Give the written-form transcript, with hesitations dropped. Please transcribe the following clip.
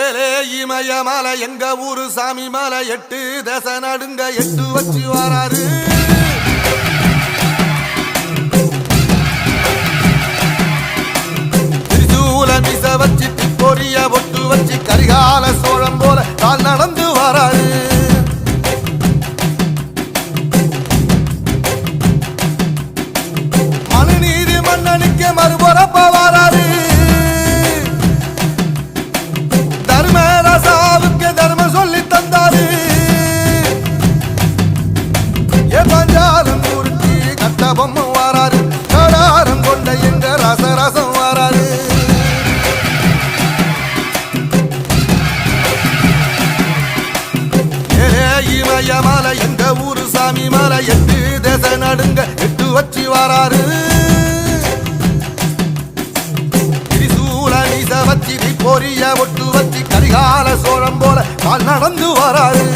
ஏலே இமய மலை எங்க ஊரு சாமி மலை 8 தேச நடுங்க 8 வச்சு வராரு. திரிசூல மிச வச்சு பொரிய பொட்டு வச்சு கரிகால சோழம் போல கால் நடந்து வராரு. மனுநீதி மன்னனுக்கு மறுபுறப்ப வராரு. தர்மராசாவுக்கு தர்மம் சொல்லி தந்தாரு. பஞ்சாலம் ஊருக்கு கட்ட பொம்மை வராரு. கடாரம் கொண்ட எங்க ரசரசம் வராரு. இமய மலை எங்க ஊரு சாமி மலை 8 தேச நடுங்க 8 வச்சு வராரு. திரிசூல நீச வச்சு பொரிய ஒட்டு வச்சு கரிகால சோழம் போல கால் நடந்து வராரு.